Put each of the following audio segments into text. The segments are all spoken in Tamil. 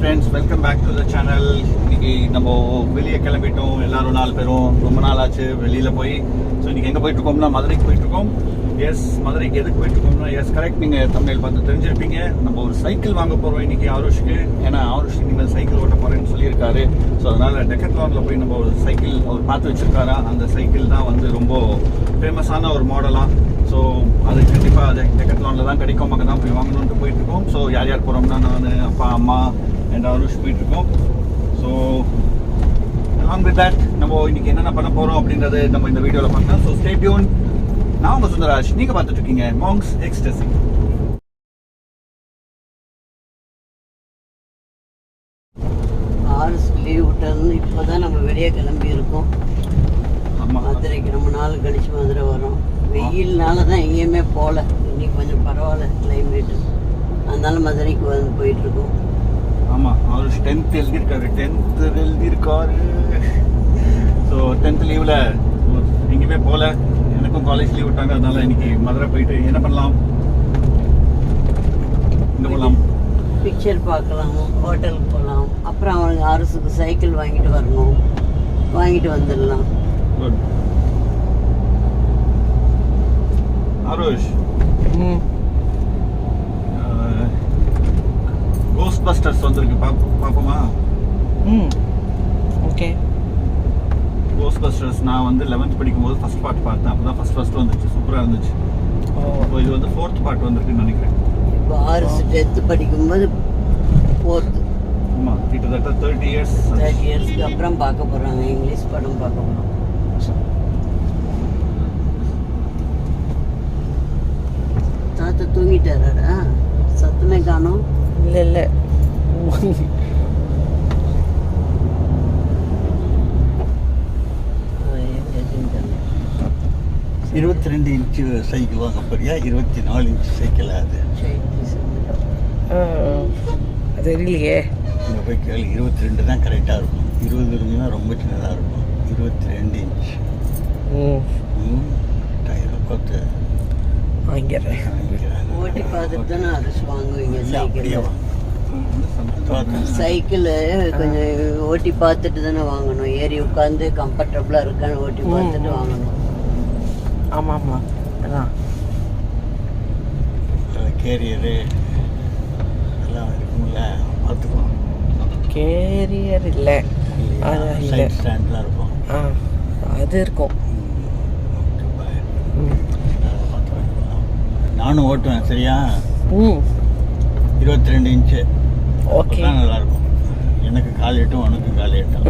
Friends, welcome back to the channel. இன்னைக்கு நம்ம வெளியே கிளம்பிட்டோம். எல்லாரும் 4 பேரும் ரொம்ப நாள் ஆச்சு வெளியில் போய். ஸோ இன்னைக்கு எங்கே போயிட்டுருக்கோம்னா மதுரைக்கு போயிட்டுருக்கோம். எஸ், மதுரைக்கு எதுக்கு போயிட்டுருக்கோம்னா, எஸ் கரெக்ட், நீங்கள் தமிழில் பார்த்து தெரிஞ்சிருப்பீங்க. நம்ம ஒரு சைக்கிள் வாங்க போகிறோம் இன்னைக்கு ஆருஷ்க்கு. ஏன்னா ஆருஷ் இனிமேல் சைக்கிள் ஓட்ட போகிறேன்னு சொல்லியிருக்காரு. ஸோ அதனால் டெக்கத்லானில் போய் நம்ம ஒரு சைக்கிள் அவர் பார்த்து வச்சுருக்காரா. அந்த சைக்கிள் தான் வந்து ரொம்ப ஃபேமஸான ஒரு மாடலாக. ஸோ அது கண்டிப்பாக அது டெக்கத்லானில் தான் கிடைக்கும். அங்கே தான் போய் வாங்கணுன்ட்டு போயிட்டுருக்கோம். ஸோ யார் யார் போகிறோம்னா, நான், அப்பா, அம்மா அண்ட் ஆருஷ் போயிட்டுருக்கோம். ஸோ along with that நம்ம இன்னைக்கு என்னென்ன பண்ண போகிறோம் அப்படின்றது நம்ம இந்த வீடியோவில் பார்க்கலாம். So stay tune. நான் உங்கள் சுந்தராஜ், நீங்கள் பார்த்துட்டு இருக்கீங்க மாங்க்ஸ் எக்ஸ்டசி. ஆர்எஸ் லீவ் விட்டது இப்போ தான் நம்ம வெளியே கிளம்பி இருக்கோம். ஆமாம், மதுரைக்கு நம்ம நாள் கழிச்சு மதுரை வரோம். வெயில்னால தான் எங்கேயுமே போகல. இன்னைக்கு கொஞ்சம் பரவாயில்ல கிளைமேட்டு, அதனால மதுரைக்கு வந்து போயிட்டுருக்கோம். ஆமாம், ஆருஷ் 10th எழுதியிருக்காரு. ஸோ 10th லீவில் எங்கேயுமே போகல. எனக்கும் காலேஜ் லீவ் விட்டாங்க. அதனால இன்னைக்கு மதுரை போயிட்டு என்ன பண்ணலாம், எங்கே போகலாம், பிக்சர் பார்க்கலாம், ஹோட்டலுக்கு போகலாம். அப்புறம் அவனுக்கு ஆர்எஸுக்கு சைக்கிள் வாங்கிட்டு வரணும், வாங்கிட்டு வந்துடலாம். குட். ஆருஷ், கோஸ்ட் பஸ்டர்ஸ் வந்திருக்கு, பார்ப்போமா? ஓகே. கோஸ்ட் பஸ்டர்ஸ் நான் வந்து 11th படிக்கும்போது ஃபர்ஸ்ட் பார்ட் பார்த்தேன். அப்போ தான் ஃபர்ஸ்ட் வந்துச்சு, சூப்பராக இருந்துச்சு. இப்போ இது வந்து 4th பார்ட் வந்திருக்குன்னு நினைக்கிறேன். இப்போ ஆர்எஸ் 10th படிக்கும்போது 4th. ஆமாம், கிட்டத்தட்ட 30 இயர்ஸ்க்கு அப்புறம் பார்க்க போகிறாங்க. இங்கிலீஷ் படம் பார்க்க போகிறோம். தாத்தா தூங்கிட்டாராடா, சத்தமே காணோம். இல்லை 22 இன்ச்சு சைக்கிள் வாங்க போறியா? 24 இன்ச்சு சைக்கிள் அது தெரியலையே. இங்கே போய் கேள்வி. 22 தான் கரெக்டாக இருக்கும். 20 இருந்துச்சுன்னா ரொம்ப சின்னதாக இருக்கும். 22 இன்ச் டயரை பார்த்து வாங்கிடுறேன். ஓட்டி பார்த்துட்டு தானே அரசு வாங்குவீங்க சைக்கிள். சைக்கிள் கொஞ்சம் ஓட்டி பார்த்துட்டு தானே வாங்கணும். ஏறி உட்காந்து கம்ஃபர்டபுளாக இருக்கான்னு ஓட்டி பார்த்துட்டு வாங்கணும். ஆமாம் அதான் கேரியரு எல்லாம் இருக்கும்ல, பார்த்துக்கணும். கேரியர் இல்லை, இல்லை ஸ்டாண்ட்லாம் இருக்கும். அது இருக்கும். நானும் ஓட்டுவேன், சரியா? 22 இன்ச்சு. ஓகே, நல்லாயிருக்கும். எனக்கு கால் எட்டும், உனக்கு கால் எட்டும்.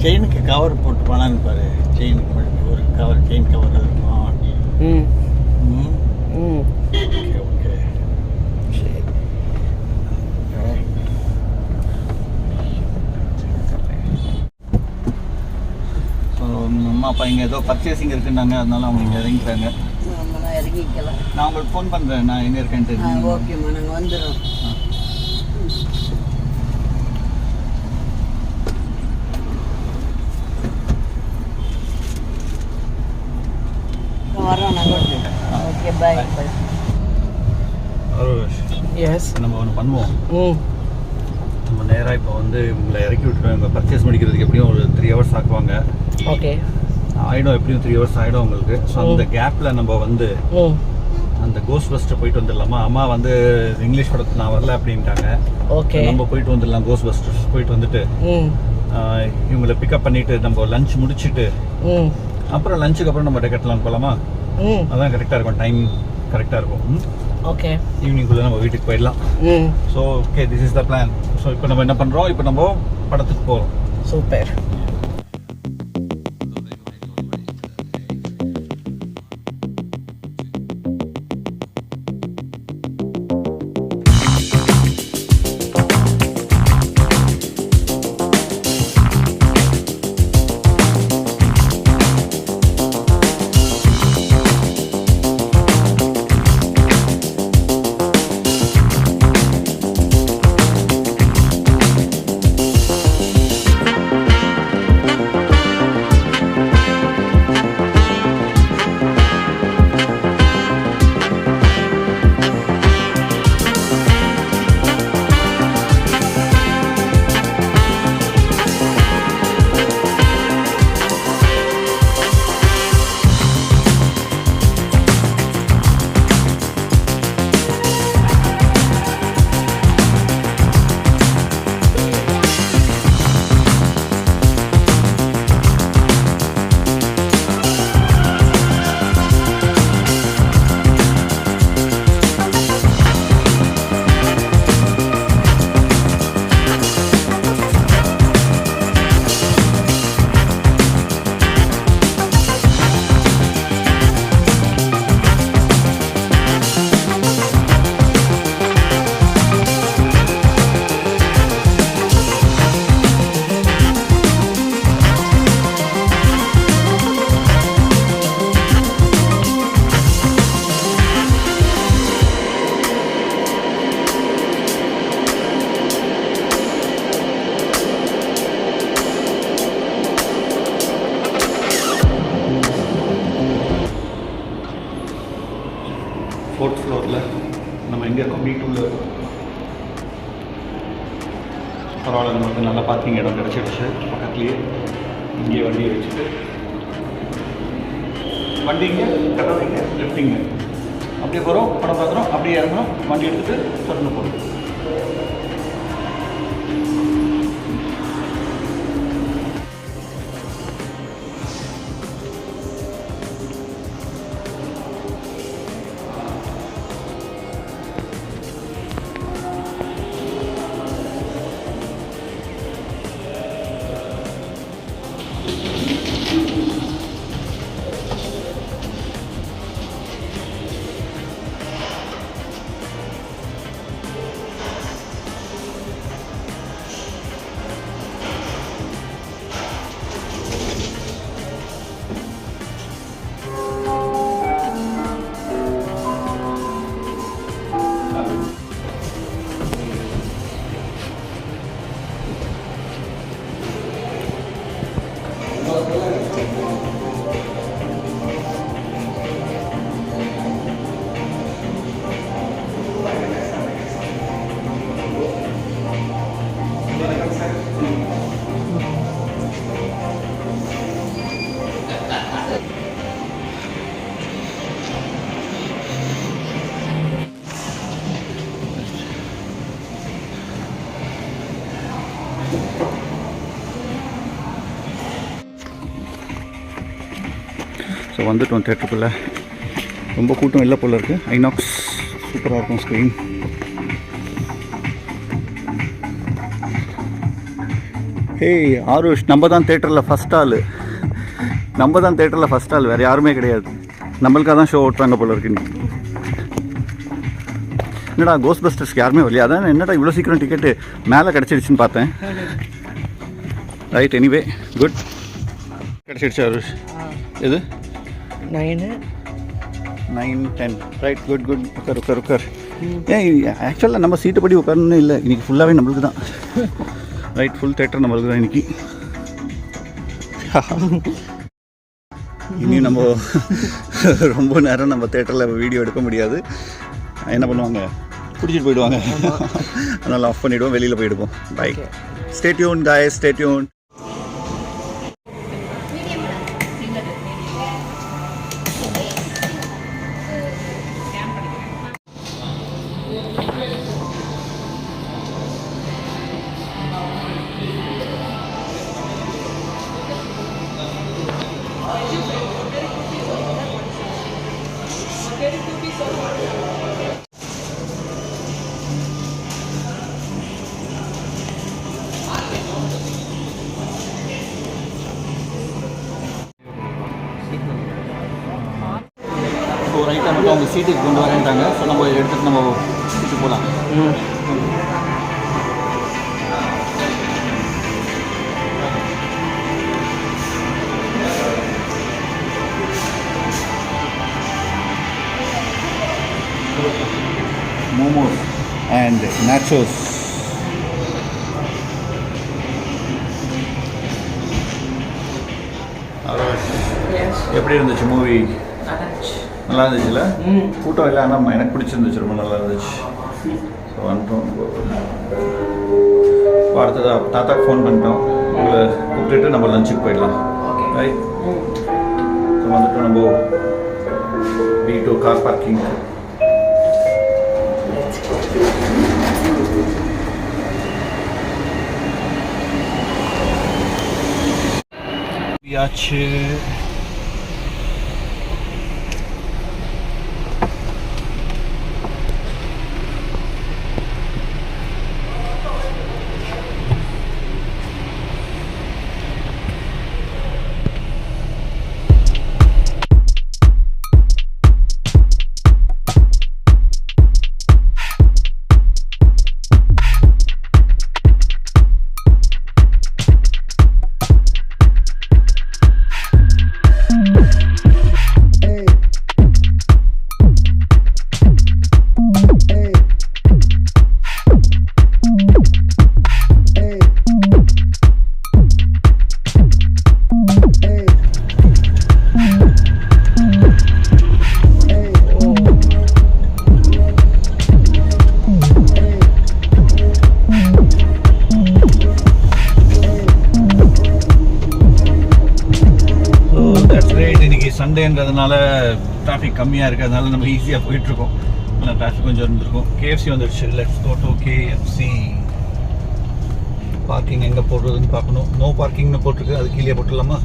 செயினுக்கு கவர் போட்டு போனான்னு பாரு. செயினுக்கு மட்டும் ஒரு கவர், செயின் கவர் இருக்கும். ஓகே ஓகே, சரி. ஸோ அம்மா அப்பா இங்கே ஏதோ பர்ச்சேசிங் இருக்குன்னாங்க, அதனால அவங்க இங்கே இறங்கிக்கிறாங்க. நம்மளாம் இறங்கிக்கலாம். நான் உங்களுக்கு ஃபோன் பண்ணுறேன், நான் எங்கே இருக்கேன்ட்டு. ஓகேம்மா, நாங்கள் வந்துடுறோம். வரோம் நாங்கள். ஓகே, பாய். ஆருஷ், எஸ், நம்ம ஒன்று பண்ணுவோம். நம்ம நேராக இப்போ வந்து உங்களை இறக்கி விட்டுருவோம். இப்போ பர்ச்சேஸ் முடிக்கிறதுக்கு எப்படியும் ஒரு 3 hours ஆக்குவாங்க. ஓகே, ஆகிடும், எப்படியும் 3 hours ஆகிடும் உங்களுக்கு. ஸோ அந்த கேப்பில் நம்ம வந்து அந்த கோஸ்ட் பஸ்டர் போயிட்டு வந்துடலாமா? அம்மா வந்து இங்கிலீஷ் படத்துக்கு நான் வரல அப்படின்ட்டாங்க. ஓகே, நம்ம போயிட்டு வந்துடலாம். கோஸ்ட் பஸ்டர்ஸ் போயிட்டு வந்துட்டு இவங்களை பிக்கப் பண்ணிவிட்டு நம்ம லஞ்ச் முடிச்சுட்டு அப்புறம் லஞ்சுக்கு அப்புறம் நம்ம டெக்கத்லான் போகலாமா? அதான் கரெக்டாக இருக்கும், டைம் கரெக்டாக இருக்கும். ஓகே, ஈவினிங்குள்ளே நம்ம வீட்டுக்கு போயிடலாம். So okay, this is the plan. So இப்போ நம்ம என்ன பண்ணுறோம், இப்போ நம்ம படத்துக்கு போகிறோம். சூப்பர். B2ல பரவாயில்ல, நமக்கு நல்லா பார்க்கிங் இடம் கிடச்சிடுச்சு பக்கத்துலேயே. இங்கேயே வண்டியை வச்சுட்டு வண்டிங்க கட்டாதீங்க, லெஃப்டிங்க அப்படியே போகிறோம், படம் பார்க்குறோம், அப்படியே இறங்குறோம், வண்டி எடுத்துகிட்டு தொடர்ந்து போகிறோம். ஸோ வந்துட்டோம் தேட்டருக்குள்ளே. ரொம்ப கூட்டம் இல்லை போல் இருக்குது. ஐநாக்ஸ் சூப்பராக இருக்கும் ஸ்க்ரீன். ஏய் ஆருஷ், நம்ம தான் தேட்டரில் ஃபஸ்ட் ஆள். வேறு யாருமே கிடையாது. நம்மளுக்காக தான் ஷோ ஓட்டுறாங்க போல இருக்கு. என்னடா கோஸ்ட் பஸ்டர்ஸ்க்கு யாருமே வரலையா? அதான் என்னடா இவ்வளோ சீக்கிரம் டிக்கெட்டு மேலே கிடச்சிடுச்சின்னு பார்த்தேன். ரைட், எனிவே குட், கிடச்சிடுச்சு ஆருஷ். எது 9, 10 ரைட், குட். உட்கார். ஏன் ஆக்சுவலாக நம்ம சீட்டை படி உட்காரணும் இல்லை, இன்றைக்கி ஃபுல்லாகவே நம்மளுக்கு தான். ரைட், ஃபுல் தேட்டர் நம்மளுக்கு தான் இன்றைக்கி. இனி நம்ம ரொம்ப நேரம் நம்ம தேட்டரில் வீடியோ எடுக்க முடியாது. என்ன பண்ணுவாங்க, பிடிச்சிட்டு போயிடுவாங்க. அதனால் ஆஃப் பண்ணிவிடுவோம், வெளியில் போயிடுவோம். Bye, stay tuned guys, stay tuned. So ரைட்டாக மட்டும் அவங்க சீட்டுக்கு கொண்டு வரேன்ட்டாங்க. ஸோ நம்ம எடுத்துகிட்டு நம்ம சீட்டு போகலாம். Momos and nachos. எப்படி இருந்துச்சு மூவி? நல்லா இருந்துச்சுல்ல? கூட்டம் இல்லை, ஆனால் எனக்கு பிடிச்சிருந்துச்சு, ரொம்ப நல்லா இருந்துச்சு. ஸோ வந்துட்டோம். அடுத்ததாக தாத்தாக்கு ஃபோன் பண்ணிட்டோம், உங்களை கூப்பிட்டுட்டு நம்ம லஞ்சுக்கு போயிடலாம். ரைட், ஸோ வந்துட்டோம் நம்ம B2 கார் பார்க்கிங். ஆச்சு. சண்டேன்றதுனால டிராஃபிக் கம்மியாக இருக்கிறதுனால நம்ம ஈஸியாக போயிட்டுருக்கோம். ஆனால் டிராஃபிக் கொஞ்சம் இருந்திருக்கும். கேஎஃப்சி வந்துடுச்சு. Let's go to KFC. Parking எங்கே போடுறதுன்னு பார்க்கணும். நோ பார்க்கிங்னு போட்டிருக்கு, அது கீழே போட்டுடலாமா?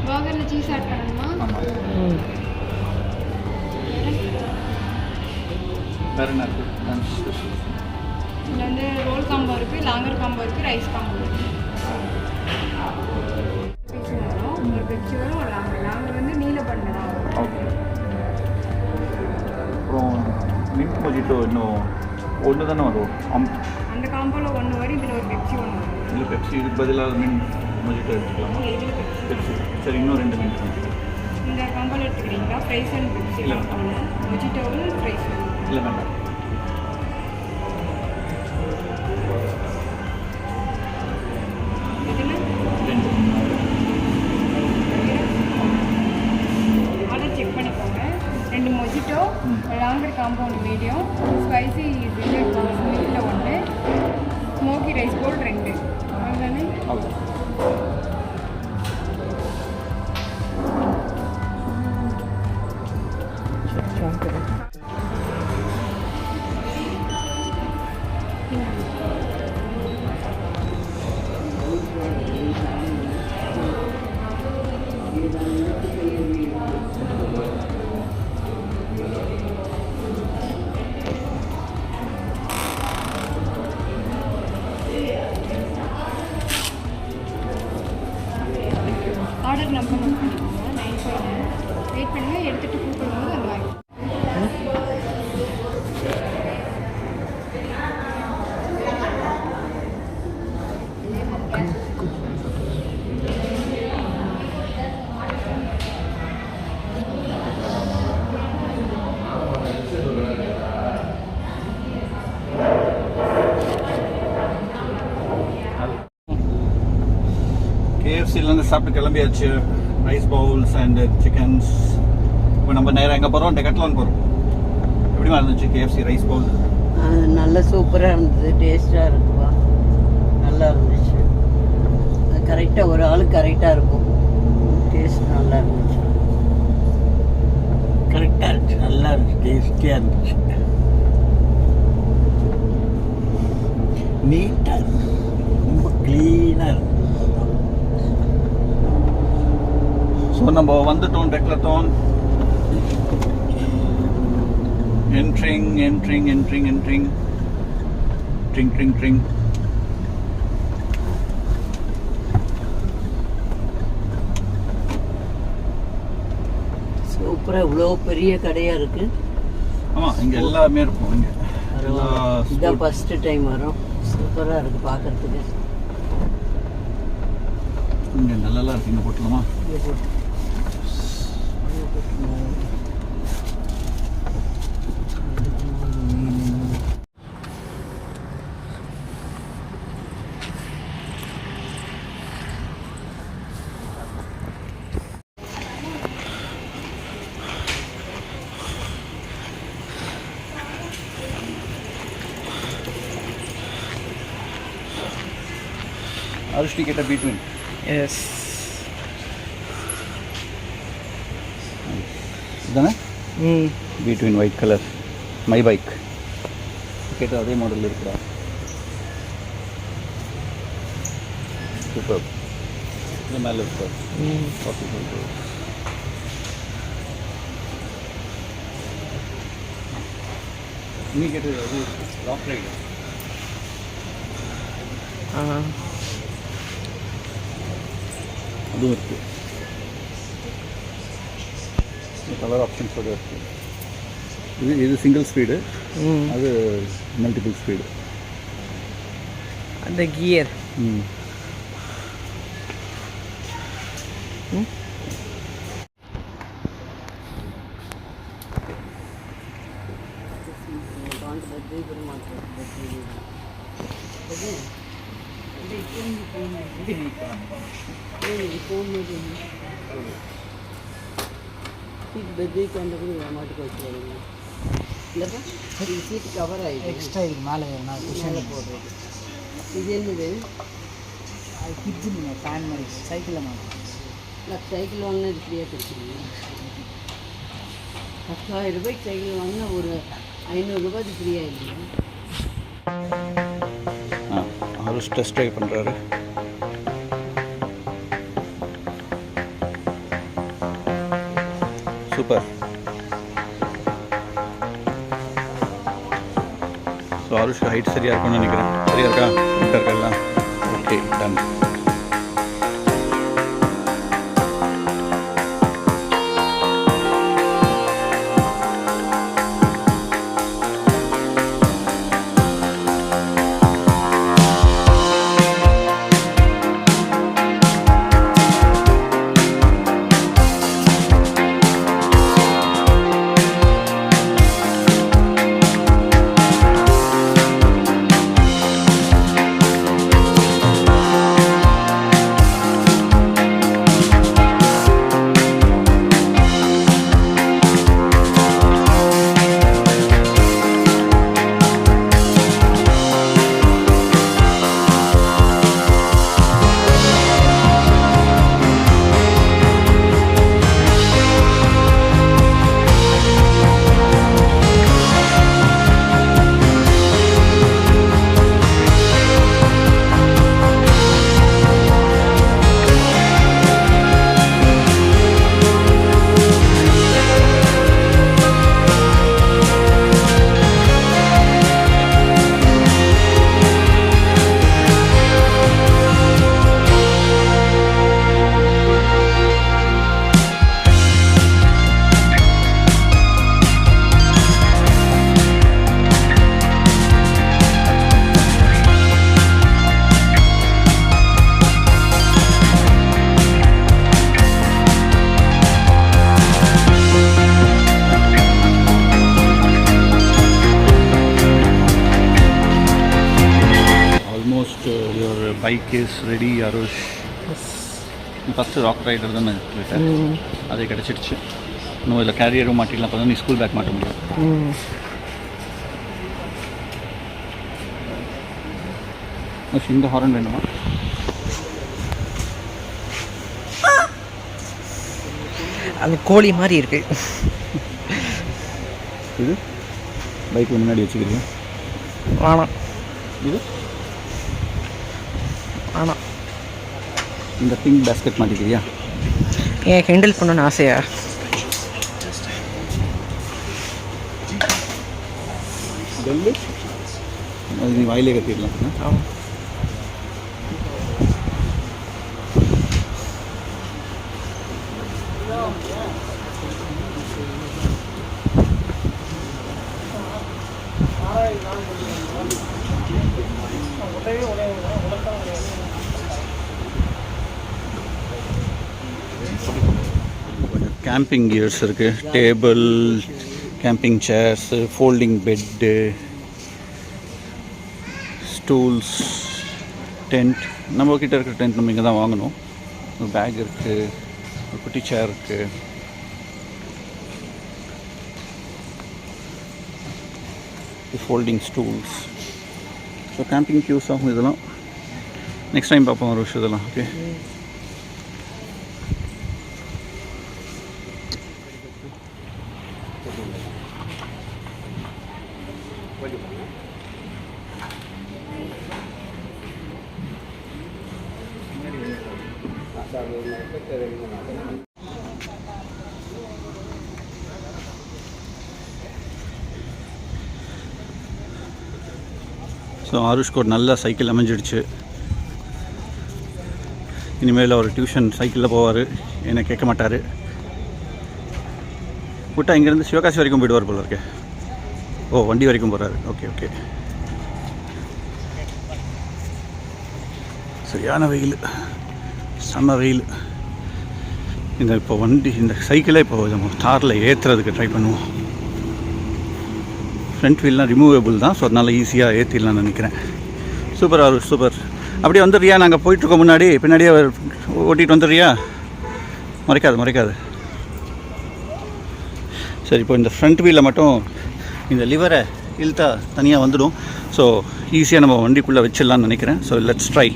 பர்கரில் சீஸ் ஆட் பண்ணணுமா? வேறு என்ன இருக்குது? இதில் வந்து ரோல் காம்போ இருக்குது, லாங்கர் காம்போ இருக்குது, ரைஸ் காம்போ இருக்குது. பெப்சி வரும், ஒரு பெப்சி வரும், ஒரு லாங்கர் வந்து நீல பண்ணலாம். ஓகே. அப்புறம் மின்ட் மொஜிட்டோ இன்னும் ஒன்று தானே வரும். அந்த காம்போவில் ஒன்று வரும், இதில் ஒரு பெப்சி ஒன்று வரும். இல்லை பெப்சி இதுக்கு பதிலாக மின்ட் மொஜிட்டோ எடுத்துக்கலாமா? இதில் பெப்சி சரி, இன்னும் 2 மினிட். இந்த காம்போவில் எடுத்துக்கிறீங்களா? ஃப்ரைஸ் அண்ட் பெப்சி இல்லை. மொஜிட்டோவில் ஃப்ரைஸ் இல்லை வேண்டாம். இதில் 2. ஆர்டர் செக் பண்ணிக்கோங்க. 2 மொஜிட்டோ, லாங்கர் காம்போ ஒன்று மீடியம், ஸ்பைசி இது இதில் ஒன்று, ஸ்மோக்கி ரைஸ் போல் 2. அதுதானே? அவ்வளோ. ஆர்டர் நம்பர் நோட் பண்ணிக்கோங்க. 95. வெயிட் பண்ணுங்கள், எடுத்துகிட்டு கூப்பிடும்போது அது வாங்கி. கேஎஃப்சிலேருந்து சாப்பிட்டு கிளம்பியாச்சு. Rice bowls and chickens. இப்போ நம்ம நேராக எங்கே போகிறோம்? டெக்கட்லான் போகிறோம். எப்படிமா இருந்துச்சு கேஎஃப்சி ரைஸ் பவுல்? நல்ல சூப்பராக இருந்தது, டேஸ்ட்டாக இருக்குவா, நல்லா இருந்துச்சு. அது கரெக்டாக ஒரு ஆளுக்கு கரெக்டாக இருக்கும். டேஸ்ட் நல்லா இருந்துச்சு, கரெக்டாக இருந்துச்சு, நல்லா இருந்துச்சு, டேஸ்டியாக இருந்துச்சு, நீட்டாக இருந்துச்சு, ரொம்ப க்ளீனாக இருந்துச்சு. ஸோ நம்ம வந்துட்டோம் டெக்லட்டான். Entering drink. சூப்பராக இவ்வளோ பெரிய கடையாக இருக்குது. ஆமாம், இங்கே எல்லாமே இருக்கும். இங்கே இதான் ஃபஸ்ட்டு டைம் வரும். சூப்பராக இருக்குது பார்க்குறதுக்கு. இங்கே நல்லா இருக்கு. இங்கே போட்டுலாமா? இங்கே போட்டு Arushni get a between. Yes. இதுதானே? between white color. My bike. கேட்ட அதே மாடல் இருக்குடா. சூப்பர். இது மேலே இருக்கு. நீ கேட்டது அது ராக் ரைடு. அதுவும் இருக்கு. கலர் ஆப்ஷன்ஸோடு இருக்குது. இது சிங்கிள் ஸ்பீடு, அது மல்டிபிள் ஸ்பீடு. அந்த கியர் பெட்ரூக்கு வந்து கூட மாட்டுக்கு வச்சுருவாங்க. இல்லைப்பா இது சீட்டு கவர் ஆகிடும். எக்ஸ்ட்ரா இதுக்கு மேலே மேலே போடுறது. இது என்னது? அது கிட்ஸு நீங்கள் ஃபேன் மாதிரி சைக்கிளில் மாட்டோம். இல்லை சைக்கிள் வாங்கினா இது ஃப்ரீயாக கொடுத்துருங்க. 10,000 ரூபாய்க்கு சைக்கிள் வாங்கினா ஒரு 500 ரூபாய் இது ஃப்ரீயாக இல்லையா? ஆருஷ் டெஸ்ட் ட்ரைவ் பண்ணுறாரு. சூப்பர். ஸோ ஆருஷ்க்கு ஹைட் சரியாக இருக்கும்னு நினைக்கிறேன். சரியா இருக்கா? கரெக்டாக இருக்கா எல்லாம்? Okay, done. your bike is ready, Arush. First rock rider தான் கேட்டேன், அது கிடச்சிடுச்சு. இன்னும் இதில் கேரியரும் மாட்டிக்கலாம், அப்போ தான் நீ ஸ்கூல் பேக் மாட்ட முடியும். இந்த ஹாரன் வேணுமா? அது கோழி மாதிரி இருக்கு. இது பைக் முன்னாடி வச்சுக்கிறீங்க? வேணாம். இது வேணாம். இந்த பிங்க் பேஸ்கெட் மாட்டிக்கிறியா? ஏன் ஹேண்டில் பண்ணணும்னு ஆசையா? டெல்லு அது நீ வாயிலே கட்டிடலாம். ஆமாம். கேம்பிங் கியர்ஸ் இருக்குது, table, camping chairs, folding bed, stools, tent. நம்ம கிட்ட இருக்கிற டென்ட் நம்ம இங்கே தான் வாங்கணும். ஒரு பேக் இருக்குது, ஒரு குட்டி சேர் இருக்குது, folding stools. So camping use ஆகும் இதெல்லாம். நெக்ஸ்ட் டைம் பார்ப்போம் ஒரு விஷயம் இதெல்லாம். ஓகே, ஸோ ஆருஷ்க்கு ஒரு நல்ல சைக்கிள் அமைஞ்சிடுச்சு. இனிமேல் அவர் டியூஷன் சைக்கிளில் போவார், என்னை கேட்க மாட்டார். விட்டா இங்கேருந்து சிவகாசி வரைக்கும் போயிடுவார் போல இருக்கு. ஓ வண்டி வரைக்கும் போகிறாரு. Okay okay. சரியான வெயில், செம்ம வெயில். இப்போ வண்டி இந்த சைக்கிளே இப்போ நம்ம தாரில் ஏற்றுறதுக்கு ட்ரை பண்ணுவோம். ஃப்ரண்ட் வீல்லாம் ரிமூவபிள் தான், ஸோ அதனால் ஈஸியாக ஏற்றிடலாம்னு நினைக்கிறேன். சூப்பர் ஆர் சூப்பர். அப்படியே வந்துடுறியா? நாங்கள் போயிட்டுருக்கோம், முன்னாடி பின்னாடியே ஓட்டிகிட்டு வந்துடுறியா? மறைக்காது. சரி, இப்போ இந்த ஃப்ரண்ட் வீலில் மட்டும் இந்த லிவரை இழுத்தா தனியாக வந்துடும். ஸோ ஈஸியாக நம்ம வண்டிக்குள்ளே வச்சிடலான்னு நினைக்கிறேன். So let's try.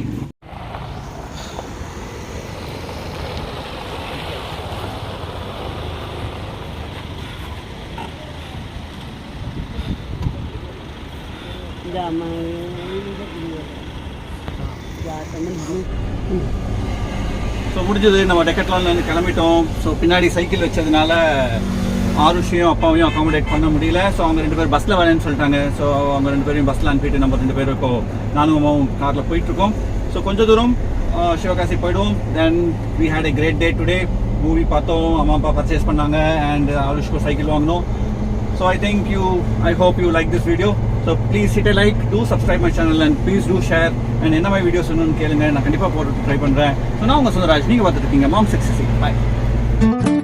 ஸோ முடிஞ்சது, நம்ம டெக்கட்லான்லேருந்து கிளம்பிட்டோம். ஸோ பின்னாடி சைக்கிள் வச்சதுனால ஆருஷையும் அப்பாவையும் அகாமடேட் பண்ண முடியல. ஸோ அவங்க 2 பேர் பஸ்ஸில் வரேன்னு சொல்லிட்டாங்க. ஸோ அவங்க 2 பேரையும் பஸ்ஸில் அனுப்பிட்டு நம்ம 2 பேரும் இப்போ நானும் அம்மாவும் காரில் போயிட்டுருக்கோம். ஸோ கொஞ்சம் தூரம் சிவகாசி போயிடுவோம். Then we had a great day today. Movie பார்த்தோம், அம்மா அப்பா பர்ச்சேஸ் பண்ணாங்க, அண்ட் ஆருஷ்க்கு சைக்கிள் வாங்கினோம். So I hope you like this video. So please hit a like, do subscribe my channel, and please do share. And என்ன மாதிரி வீடியோஸ் வேணும்னு கேளுங்க, நான் கண்டிப்பாக போட்டு ட்ரை பண்ணுறேன். ஸோ நான் உங்கள் சுந்தராஜ், நீங்கள் பார்த்துட்டு இருக்கீங்க Mom 66. Bye.